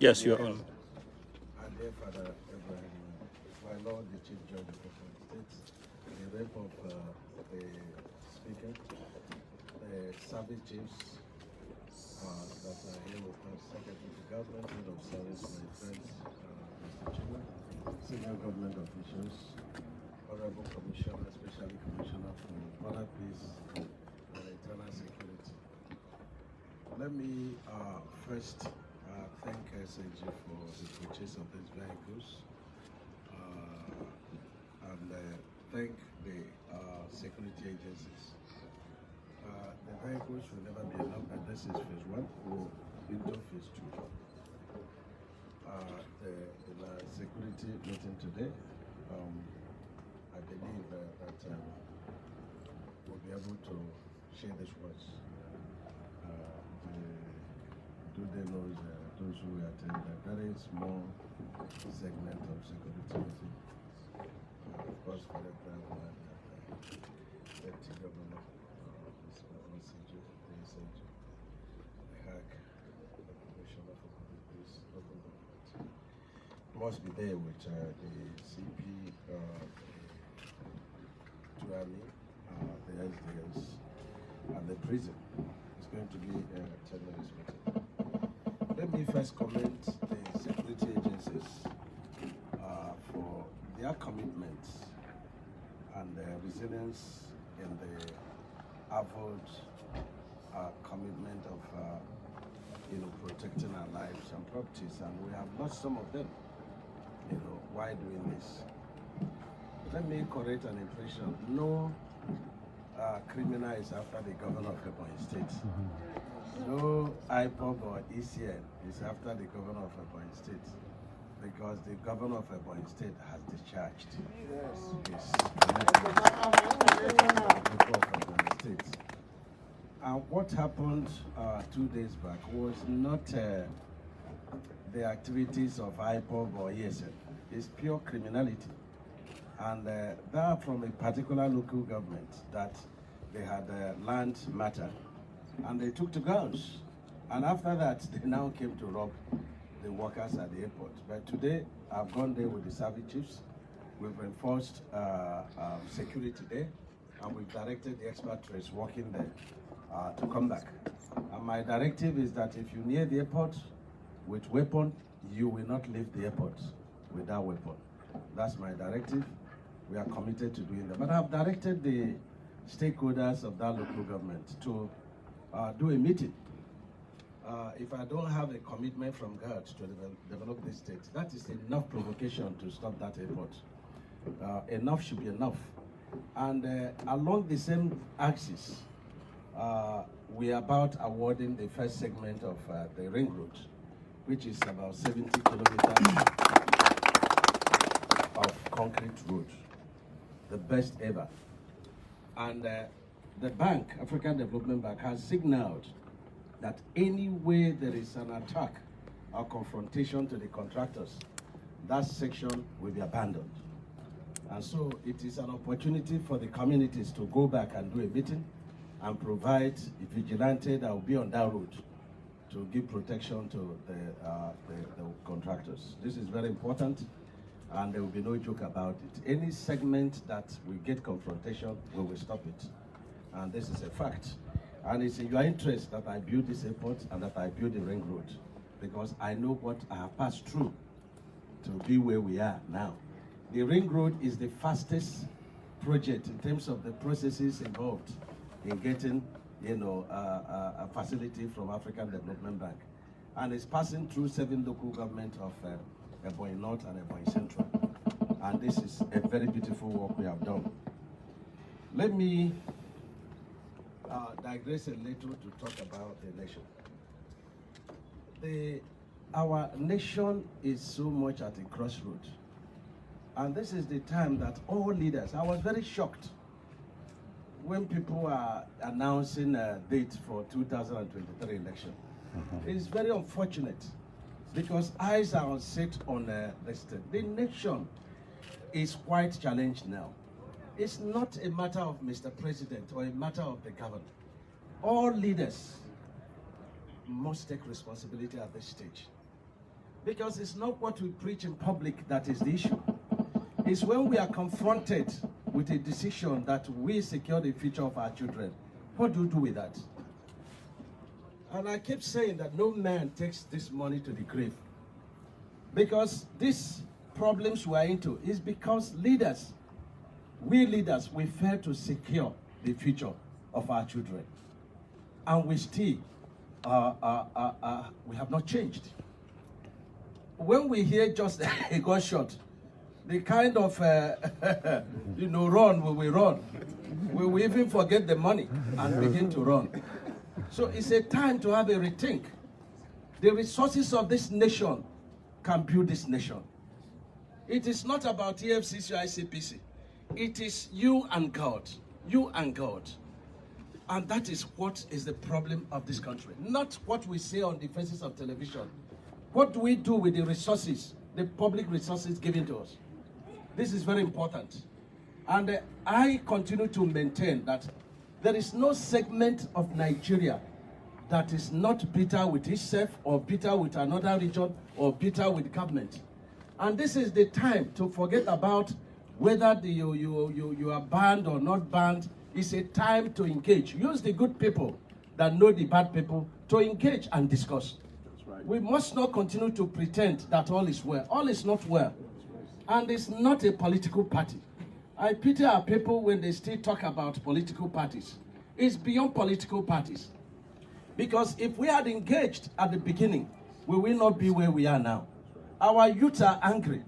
Yes, Your Honor. And dear Father Ebubeagu, my Lord, the Chief Judge of the State, the rep of the Speaker, the service chiefs that are here with us, Secretary of Government, Head of Service, my friends, Mr. Chairman, senior government officials, Honorable Commissioner, especially Commissioner for Border Peace and Internal Security. Let me first thank SNG for the purchase of these vehicles and thank the security agencies. The vehicles will never be enough, and this is phase one. We'll into phase two. In our security meeting today, I believe that we'll be able to share this words. Today knows those who attend a very small segment of security meeting. Of course, for the government, Deputy Governor, the HAG, the Commissioner for Public Peace, local government, must be there with the CP, Tuami, the SDS, and the prison. It's going to be a 10 minutes meeting. Let me first commend the security agencies for their commitment and their resilience in the avowed commitment of protecting our lives and properties, and we have lost some of them. Why doing this? Let me correct an impression. No criminal is after the governor of Ebonyi State. No IPOB or ECN is after the governor of Ebonyi State, because the governor of Ebonyi State has discharged. Yes. State. And what happened 2 days back was not the activities of IPOB or ESN. It's pure criminality. And that from a particular local government that they had land matter, and they took to guns. And after that, they now came to rob the workers at the airport. But today, I've gone there with the service chiefs. We've enforced security there, and we've directed the expert trades working there to come back. And my directive is that if you're near the airport with weapon, you will not leave the airport with that weapon. That's my directive. We are committed to doing that. But I've directed the stakeholders of that local government to do a meeting. If I don't have a commitment from God to develop this state, that is enough provocation to stop that airport. Enough should be enough. And along the same axis, we are about awarding the first segment of the ring road, which is about 70 kilometers of concrete road, the best ever. And the bank, African Development Bank, has signaled that any way there is an attack or confrontation to the contractors, that section will be abandoned. And so it is an opportunity for the communities to go back and do a meeting and provide a vigilante that will be on that road to give protection to the contractors. This is very important, and there will be no joke about it. Any segment that we get confrontation, we will stop it. And this is a fact. And it's in your interest that I build this airport and that I build the ring road, because I know what I have passed through to be where we are now. The ring road is the fastest project in terms of the processes involved in getting, a facility from African Development Bank. And it's passing through 7 local governments of Ebonyi North and Ebonyi Central. And this is a very beautiful work we have done. Let me digress a little to talk about the nation. Our nation is so much at a crossroads. And this is the time that all leaders, I was very shocked when people are announcing a date for 2023 election. It's very unfortunate because eyes are set on the state. The nation is quite challenged now. It's not a matter of Mr. President or a matter of the governor. All leaders must take responsibility at this stage. Because it's not what we preach in public that is the issue. It's when we are confronted with a decision that we secure the future of our children. What do you do with that? And I keep saying that no man takes this money to the grave. Because these problems we are into is because leaders, we fail to secure the future of our children. And we still, we have not changed. When we hear just a gunshot, the kind of, run, we run. We will even forget the money and begin to run. So it's a time to have a rethink. The resources of this nation can build this nation. It is not about EFCC or ICPC. It is you and God. You and God. And that is what is the problem of this country. Not what we say on the faces of television. What do we do with the resources, the public resources given to us? This is very important. And I continue to maintain that there is no segment of Nigeria that is not bitter with itself or bitter with another region or bitter with government. And this is the time to forget about whether you are banned or not banned. It's a time to engage. Use the good people that know the bad people to engage and discuss. That's right. We must not continue to pretend that all is well. All is not well. And it's not a political party. I pity our people when they still talk about political parties. It's beyond political parties. Because if we had engaged at the beginning, we will not be where we are now. Our youth are angry.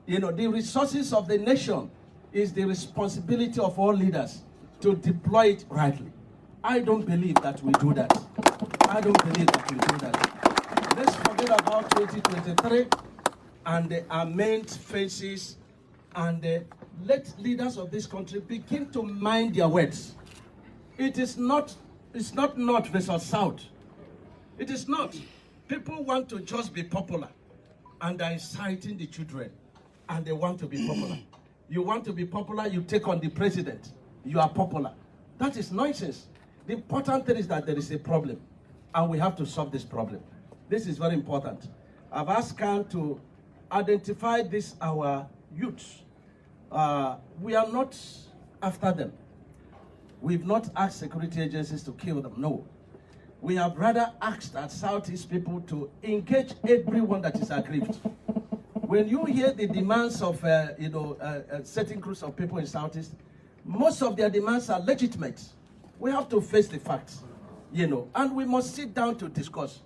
You know, the resources of the nation is the responsibility of all leaders to deploy it rightly. I don't believe that we do that. I don't believe that we do that. Let's forget about 2023 and the amend faces and let leaders of this country begin to mind their words. It's not North versus South. It is not. People want to just be popular and are inciting the children and they want to be popular. You want to be popular, you take on the president. You are popular. That is nonsense. The important thing is that there is a problem and we have to solve this problem. This is very important. I've asked Khan to identify this, our youths. We are not after them. We've not asked security agencies to kill them, no. We have rather asked our Southeast people to engage everyone that is aggrieved. When you hear the demands of, certain groups of people in Southeast, most of their demands are legitimate. We have to face the facts, and we must sit down to discuss.